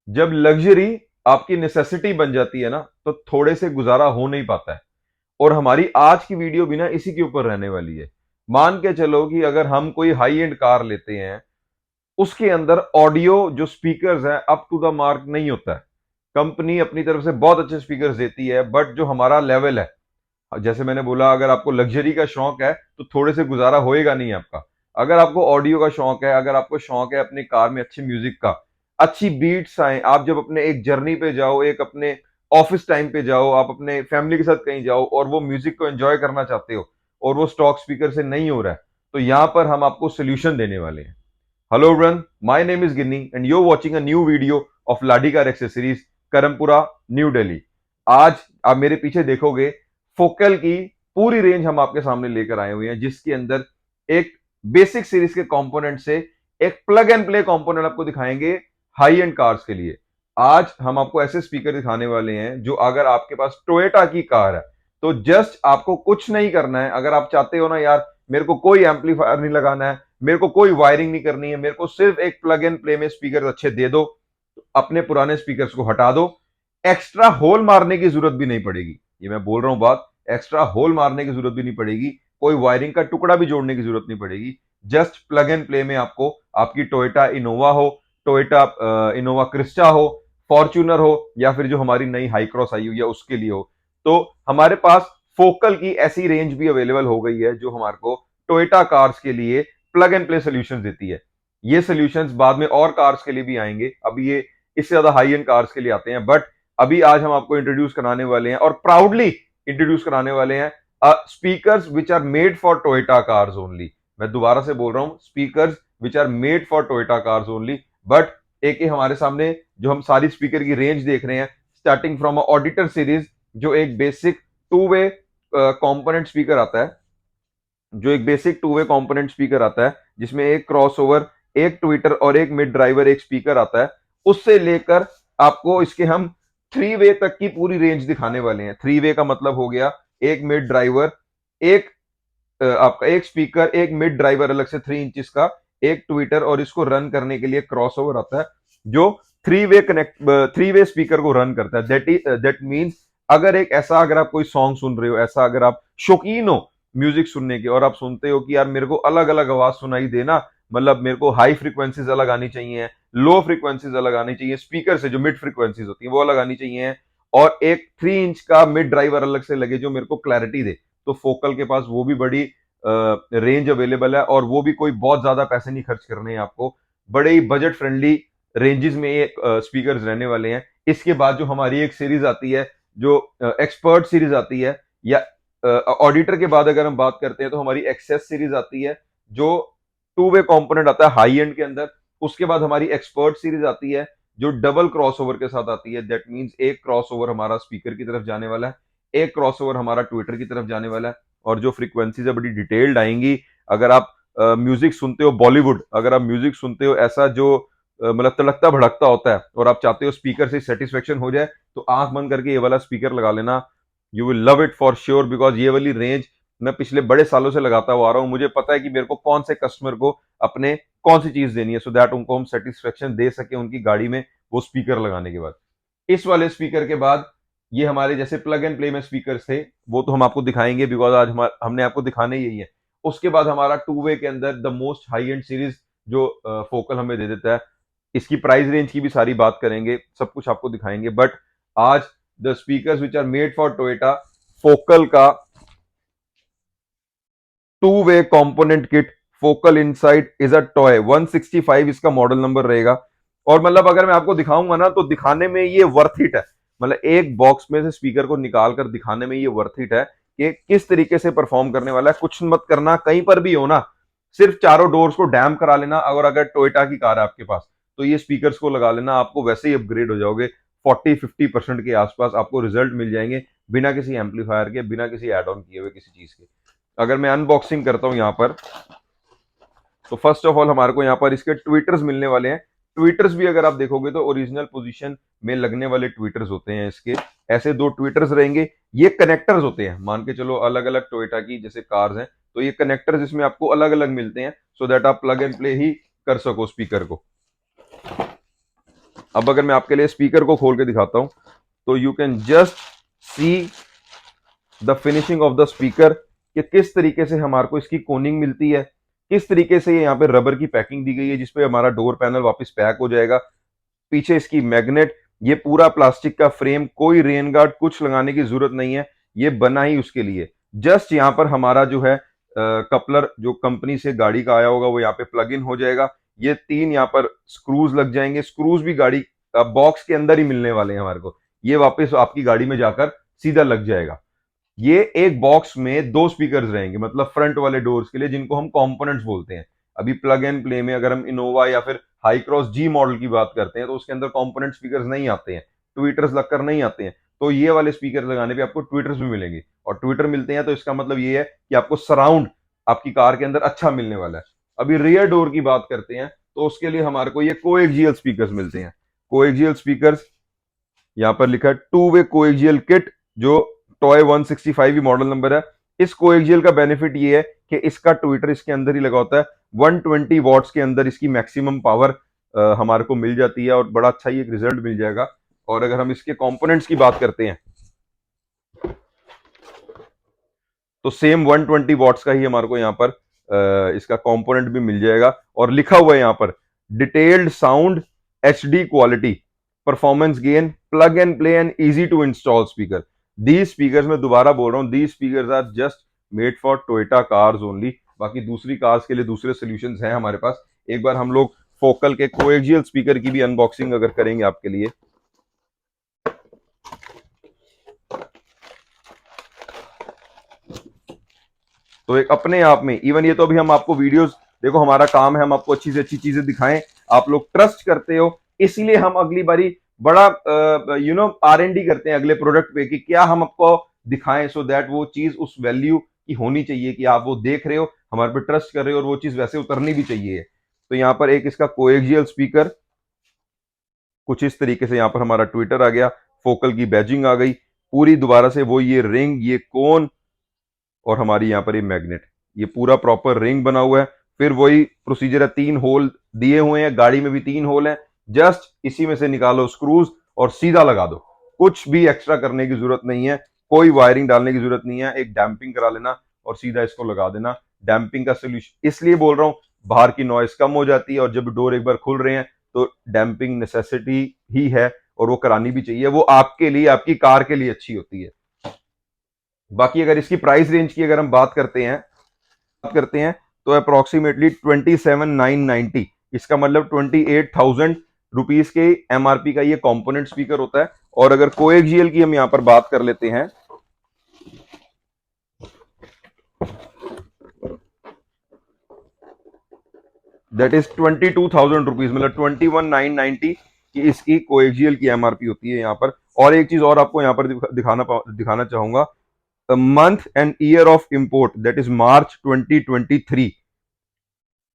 जब लग्जरी आपकी नेसेसिटी बन जाती है ना, तो थोड़े से गुजारा हो नहीं पाता है। और हमारी आज की वीडियो भी ना इसी के ऊपर रहने वाली है। मान के चलो कि अगर हम कोई हाई एंड कार लेते हैं, उसके अंदर ऑडियो जो स्पीकर्स है अप टू द मार्क नहीं होता है। कंपनी अपनी तरफ से बहुत अच्छे स्पीकर्स देती है, बट जो हमारा लेवल है, जैसे मैंने बोला, अगर आपको लग्जरी का शौक है तो थोड़े से गुजारा होएगा नहीं आपका। अगर आपको ऑडियो का शौक है, अगर आपको शौक है अपनी कार में अच्छी म्यूजिक का, अच्छी बीट्स आए, आप जब अपने एक जर्नी पे जाओ, एक अपने ऑफिस टाइम पे जाओ, आप अपने फैमिली के साथ कहीं जाओ और वो म्यूजिक को एंजॉय करना चाहते हो और वो स्टॉक स्पीकर से नहीं हो रहा है, तो यहां पर हम आपको सोल्यूशन देने वाले हैं। Hello everyone, my name is Ginny and you're watching a new video of Ladi Car Accessories, Karampura, new Delhi. आज आप मेरे पीछे देखोगे, फोकल की पूरी रेंज हम आपके सामने लेकर आए हुए हैं, जिसके अंदर एक बेसिक सीरीज के कंपोनेंट से एक प्लग एंड प्ले कंपोनेंट आपको दिखाएंगे हाई एंड कार्स के लिए। आज हम आपको ऐसे स्पीकर दिखाने वाले हैं जो अगर आपके पास टोयोटा की कार है तो जस्ट आपको कुछ नहीं करना है। अगर आप चाहते हो ना यार, मेरे को कोई एम्पलीफायर नहीं लगाना है, मेरे को कोई वायरिंग नहीं करनी है, मेरे को सिर्फ एक प्लग एंड प्ले में स्पीकर अच्छे दे दो, अपने पुराने स्पीकर्स को हटा दो, एक्स्ट्रा होल मारने की जरूरत भी नहीं पड़ेगी। ये मैं बोल रहा हूं बात, एक्स्ट्रा होल मारने की जरूरत भी नहीं पड़ेगी, कोई वायरिंग का टुकड़ा भी जोड़ने की जरूरत नहीं पड़ेगी। जस्ट प्लग एंड प्ले में आपको आपकी टोयोटा इनोवा हो, टोयोटा इनोवा क्रिस्टा हो, फॉर्च्यूनर हो, या फिर जो हमारी नई हाई क्रॉस आई हुई है उसके लिए हो, तो हमारे पास फोकल की ऐसी रेंज भी अवेलेबल हो गई है जो हमारे को टोयोटा कार्स के लिए प्लग एंड प्ले सोल्यूशन देती है। ये सोल्यूशंस बाद में और कार्स के लिए भी आएंगे, अभी ये इससे ज्यादा हाई एंड कार्स के लिए आते हैं, बट अभी आज हम आपको इंट्रोड्यूस कराने वाले हैं और प्राउडली इंट्रोड्यूस कराने वाले हैं speakers which are made for Toyota cars only. मैं दोबारा से बोल रहा हूं, speakers which are made for Toyota cars only. But एक ही हमारे सामने जो हम सारी स्पीकर की रेंज देख रहे हैं, स्टार्टिंग फ्रॉम ऑडिटर सीरीज, जो एक basic to way component speaker आता है, जो एक basic to way component speaker आता है, जिसमें एक क्रॉसओवर, एक ट्विटर और एक मिड ड्राइवर एक स्पीकर आता है, उससे लेकर आपको इसके हम थ्री वे तक की पूरी रेंज दिखाने वाले हैं। थ्री वे का मतलब हो गया एक मिड ड्राइवर, एक आपका एक स्पीकर, एक मिड ड्राइवर अलग से 3 इंच का, एक ट्विटर, और इसको रन करने के लिए क्रॉसओवर आता है जो थ्री वे स्पीकर को रन करता है। दैट मीन्स अगर एक ऐसा, अगर आप कोई सॉन्ग सुन रहे हो, ऐसा अगर आप शौकीन हो म्यूजिक सुनने के और आप सुनते हो कि यार मेरे को अलग अलग आवाज सुनाई देना, मतलब मेरे को हाई फ्रीक्वेंसीज अलग आनी चाहिए, लो फ्रीक्वेंसीज अलग आनी चाहिए, स्पीकर से जो मिड फ्रीक्वेंसीज होती है वो अलग आनी चाहिए, और एक 3 इंच का मिड ड्राइवर अलग से लगे जो मेरे को क्लैरिटी दे, तो फोकल के पास वो भी बड़ी रेंज अवेलेबल है। और वो भी कोई बहुत ज्यादा पैसे नहीं खर्च करने हैं आपको, बड़े ही बजट फ्रेंडली रेंजेस में ये स्पीकर्स रहने वाले हैं। इसके बाद जो हमारी एक सीरीज आती है, जो एक्सपर्ट सीरीज आती है, या ऑडिटर के बाद अगर हम बात करते हैं तो हमारी एक्सेस सीरीज आती है, जो टू वे कंपोनेंट आता है हाई एंड के अंदर। उसके बाद हमारी एक्सपर्ट सीरीज आती है जो डबल क्रॉसओवर के साथ आती है। दैट मींस एक क्रॉसओवर हमारा स्पीकर की तरफ जाने वाला है, एक क्रॉसओवर हमारा ट्विटर की तरफ जाने वाला है, और जो फ्रीक्वेंसीज है बड़ी डिटेल्ड आएंगी। अगर आप म्यूजिक सुनते हो बॉलीवुड, अगर आप म्यूजिक सुनते हो ऐसा जो मतलब तड़कता भड़कता होता है, और आप चाहते हो स्पीकर से सेटिस्फेक्शन हो जाए, तो आंख बंद करके ये वाला स्पीकर लगा लेना। You will love it for sure, because ये वाली रेंज मैं पिछले बड़े सालों से लगाता हुआ आ रहा हूं। मुझे पता है कि मेरे को कौन से कस्टमर को अपने कौन सी चीज देनी है, सो दैट उनको हम सेटिस्फेक्शन दे सके उनकी गाड़ी में वो स्पीकर लगाने के बाद। इस वाले स्पीकर के बाद ये हमारे जैसे प्लग एंड प्ले में स्पीकर थे, वो तो हम आपको दिखाएंगे, बिकॉज आज हमने आपको दिखाने यही है। उसके बाद हमारा टू वे के अंदर the most high and series जो फोकल हमें दे देता है, इसकी प्राइस रेंज की भी सारी बात करेंगे, सब कुछ आपको दिखाएंगे। बट आज the speakers which are made for Toyota, Focal का two way component kit, Focal inside is a toy 165 इसका मॉडल नंबर रहेगा। और मतलब अगर मैं आपको दिखाऊंगा ना, तो दिखाने में ये वर्थ इट है। मतलब एक बॉक्स में से स्पीकर को निकाल कर दिखाने में ये वर्थ इट है कि किस तरीके से परफॉर्म करने वाला है। कुछ मत करना, कहीं पर भी हो ना, सिर्फ चारों डोर्स को डैम करा लेना, और अगर टोयोटा की कार है आपके पास तो ये स्पीकर्स को लगा लेना, आपको वैसे ही अपग्रेड हो जाओगे। 40-50% के आसपास आपको रिजल्ट मिल जाएंगे, बिना किसी एम्पलीफायर के, बिना किसी एड ऑन किए हुए किसी चीज के। अगर मैं अनबॉक्सिंग करता हूं यहां पर, तो फर्स्ट ऑफ ऑल हमारे को यहाँ पर इसके ट्विटर्स मिलने वाले हैं। ट्विटर्स भी अगर आप देखोगे तो ओरिजिनल पोजीशन में लगने वाले ट्विटर्स होते हैं इसके। ऐसे दो ट्विटर्स रहेंगे, ये कनेक्टर्स होते हैं। मान के चलो अलग अलग टोयोटा की जैसे कार्स हैं, तो ये कनेक्टर्स इसमें आपको अलग अलग मिलते हैं, सो दैट आप प्लग एंड प्ले ही कर सको स्पीकर को। अब अगर मैं आपके लिए स्पीकर को खोल के दिखाता हूं तो you can just see the finishing of the speaker कि किस तरीके से हमारे को इसकी कोनिंग मिलती है, किस तरीके से यहाँ पे रबर की पैकिंग दी गई है जिसपे हमारा डोर पैनल वापस पैक हो जाएगा। पीछे इसकी मैग्नेट, ये पूरा प्लास्टिक का फ्रेम, कोई रेन गार्ड कुछ लगाने की जरूरत नहीं है, ये बना ही उसके लिए। जस्ट यहाँ पर हमारा जो है कपलर जो कंपनी से गाड़ी का आया होगा वो यहाँ पे प्लग इन हो जाएगा। ये 3 यहाँ पर स्क्रूज लग जाएंगे, स्क्रूज भी गाड़ी बॉक्स के अंदर ही मिलने वाले हैं हमारे को, ये वापस आपकी गाड़ी में जाकर सीधा लग जाएगा। ये एक बॉक्स में 2 स्पीकर्स रहेंगे, मतलब फ्रंट वाले डोर्स के लिए, जिनको हम कंपोनेंट्स बोलते हैं। अभी प्लग एंड प्ले में अगर हम इनोवा या फिर हाई क्रॉस जी मॉडल की बात करते हैं तो उसके अंदर कंपोनेंट स्पीकर्स नहीं आते हैं, ट्विटर्स लगकर नहीं आते हैं। तो ये वाले स्पीकर लगाने पे आपको ट्विटर्स भी मिलेंगे, और ट्विटर मिलते हैं तो इसका मतलब ये है कि आपको सराउंड आपकी कार के अंदर अच्छा मिलने वाला है। अभी रियर डोर की बात करते हैं तो उसके लिए हमारे को ये कोएक्सियल स्पीकर्स मिलते हैं। कोएक्सियल स्पीकर्स यहाँ पर लिखा है 2-वे कोएक्सियल किट, जो टॉय 165 भी मॉडल नंबर है। इस कोएक्सियल का बेनिफिट ये है कि इसका ट्विटर इसके अंदर ही लगा होता है। 120 वॉट्स के अंदर इसकी मैक्सिमम पावर हमारे को मिल जाती है और बड़ा अच्छा ही एक रिजल्ट मिल जाएगा। और अगर हम इसके कंपोनेंट्स की बात करते हैं तो सेम 120 वॉट्स का ही हमारे को यहाँ पर इसका कंपोनेंट भी मिल जाएगा, और लिखा हुआ है यहाँ पर detailed sound HD quality performance gain plug and play and easy to install speaker. These speakers, मैं दोबारा बोल रहा हूं, these speakers are just made for Toyota cars only. बाकी दूसरी कार्स के लिए दूसरे सोल्यूशंस हैं हमारे पास। एक बार हम लोग फोकल के कोएक्सियल स्पीकर की भी अनबॉक्सिंग अगर करेंगे आपके लिए, तो एक अपने आप में इवन ये तो अभी हम आपको वीडियोस, देखो हमारा काम है हम आपको अच्छी से अच्छी चीजें दिखाएं, आप लोग ट्रस्ट करते हो, इसलिए हम अगली बारी बड़ा R&D करते हैं अगले प्रोडक्ट पे कि क्या हम आपको दिखाएं, सो दैट वो चीज उस वैल्यू की होनी चाहिए कि आप वो देख रहे हो, हमारे पे ट्रस्ट कर रहे हो, और वो चीज वैसे उतरनी भी चाहिए। तो यहाँ पर एक इसका कोएक्सियल स्पीकर कुछ इस तरीके से, यहाँ पर हमारा ट्विटर आ गया, फोकल की बैजिंग आ गई पूरी दोबारा से, वो ये रिंग, ये कोन, और हमारी यहाँ पर ये मैग्नेट, ये पूरा प्रॉपर रिंग बना हुआ है। फिर वही प्रोसीजर है, 3 होल दिए हुए हैं, गाड़ी में भी 3 होल हैं, जस्ट इसी में से निकालो स्क्रूज और सीधा लगा दो, कुछ भी एक्स्ट्रा करने की जरूरत नहीं है, कोई वायरिंग डालने की जरूरत नहीं है। एक डैम्पिंग करा लेना और सीधा इसको लगा देना। डैम्पिंग का सोल्यूशन इसलिए बोल रहा हूं, बाहर की नॉइस कम हो जाती है, और जब डोर एक बार खुल रहे हैं तो डैम्पिंग नेसेसिटी ही है, और वो करानी भी चाहिए, वो आपके लिए, आपकी कार के लिए अच्छी होती है। बाकी अगर इसकी प्राइस रेंज की अगर हम बात करते हैं तो अप्रोक्सीमेटली 27,990, इसका मतलब 28,000 रुपीज के एमआरपी का ये कंपोनेंट स्पीकर होता है। और अगर कोएक्सियल की हम यहां पर बात कर लेते हैं, दैट इज 22,000 रुपीज, मतलब 21,990 की इसकी कोएक्सियल की एमआरपी होती है यहाँ पर। और एक चीज और आपको यहाँ पर दिखाना चाहूंगा, month end year of import, that is March 2023।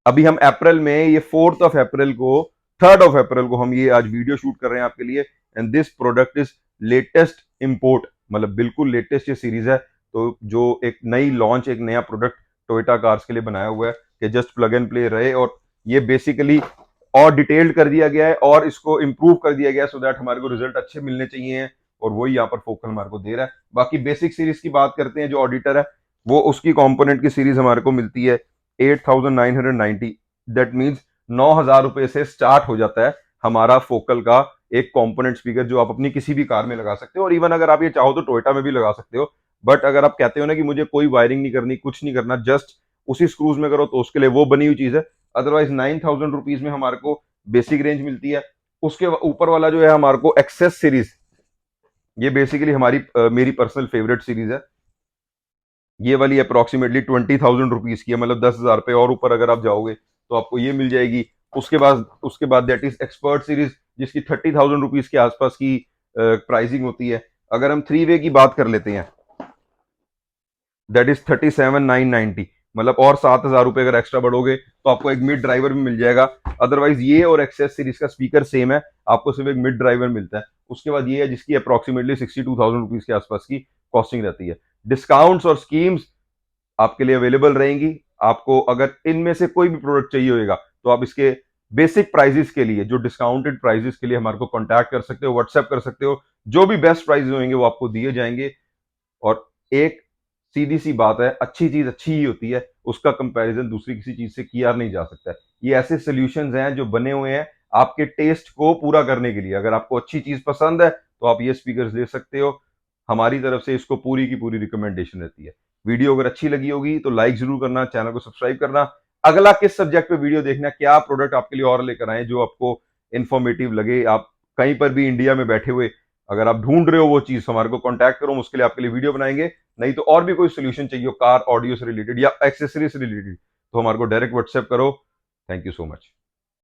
अभी हम अप्रैल में, ये 4th ऑफ अप्रैल को, 3rd ऑफ अप्रैल को हम ये आज वीडियो शूट कर रहे हैं आपके लिए, and this product is latest import, मतलब बिल्कुल लेटेस्ट ये सीरीज है। तो जो एक नई लॉन्च, एक नया प्रोडक्ट टोयोटा कार्स के लिए बनाया हुआ है कि जस्ट प्लग एंड प्ले रहे, और ये बेसिकली और डिटेल्ड कर दिया गया है और इसको इंप्रूव कर दिया गया है, सो दैट हमारे को रिजल्ट अच्छे मिलने चाहिए, और वही यहाँ पर फोकल हमारे को दे रहा है। बाकी बेसिक सीरीज की बात करते हैं, जो ऑडिटर है वो, उसकी कंपोनेंट की सीरीज हमारे को मिलती है 8,990, दैट मीन्स 9,000 रुपए से स्टार्ट हो जाता है हमारा फोकल का एक कंपोनेंट स्पीकर, जो आप अपनी किसी भी कार में लगा सकते हो, और इवन अगर आप ये चाहो तो टोयोटा में भी लगा सकते हो। बट अगर आप कहते हो ना कि मुझे कोई वायरिंग नहीं करनी, कुछ नहीं करना, जस्ट उसी स्क्रूज में करो, तो उसके लिए वो बनी हुई चीज है। अदरवाइज 9,000 रुपीज में हमारे को बेसिक रेंज मिलती है। उसके ऊपर वाला जो है हमारे को एक्सेस सीरीज, ये बेसिकली हमारी मेरी पर्सनल फेवरेट सीरीज है। ये वाली अप्रोक्सीमेटली 20,000 रुपीज की है, मतलब 10,000 रुपए और ऊपर अगर आप जाओगे तो आपको ये मिल जाएगी। उसके बाद दैट इज एक्सपर्ट सीरीज, जिसकी 30,000 रुपीज के आसपास की प्राइसिंग होती है। अगर हम 3-वे की बात कर लेते हैं, दैट इज 37,990, मतलब और 7,000 रुपए अगर एक्स्ट्रा बढ़ोगे तो आपको एक मिड ड्राइवर भी मिल जाएगा। अदरवाइज ये और एक्सेस सीरीज का स्पीकर सेम है, आपको सिर्फ एक मिड ड्राइवर मिलता है। उसके बाद ये है जिसकी अप्रोक्सीमेटली 62,000 रुपीज के आसपास की कॉस्टिंग रहती है। डिस्काउंट्स और स्कीम्स आपके लिए अवेलेबल रहेंगी। आपको अगर इनमें से कोई भी प्रोडक्ट चाहिए होगा तो आप इसके बेसिक प्राइजेस के लिए, जो डिस्काउंटेड प्राइजेस के लिए हमारे को कांटेक्ट कर सकते हो, व्हाट्सएप कर सकते हो। जो भी बेस्ट प्राइजेस होंगे वो आपको दिए जाएंगे। और एक सीधी सी बात है, अच्छी चीज अच्छी ही होती है, उसका कंपैरिजन दूसरी किसी चीज से किया नहीं जा सकता है। ये ऐसे सॉल्यूशंस हैं जो बने हुए हैं आपके टेस्ट को पूरा करने के लिए। अगर आपको अच्छी चीज पसंद है तो आप ये स्पीकर्स ले सकते हो। हमारी तरफ से इसको पूरी की पूरी रिकमेंडेशन रहती है। वीडियो अगर अच्छी लगी होगी तो लाइक जरूर करना, चैनल को सब्सक्राइब करना। अगला किस सब्जेक्ट पे वीडियो देखना, क्या प्रोडक्ट आपके लिए और लेकर आए जो आपको इंफॉर्मेटिव लगे, आप कहीं पर भी इंडिया में बैठे हुए अगर आप ढूंढ रहे हो वो चीज, हमारे को कांटेक्ट करो, हम उसके लिए आपके लिए वीडियो बनाएंगे। नहीं तो और भी कोई सोल्यूशन चाहिए हो कार ऑडियो से रिलेटेड या एक्सेसरी से रिलेटेड तो हमारे को डायरेक्ट व्हाट्सएप करो। Thank you so much.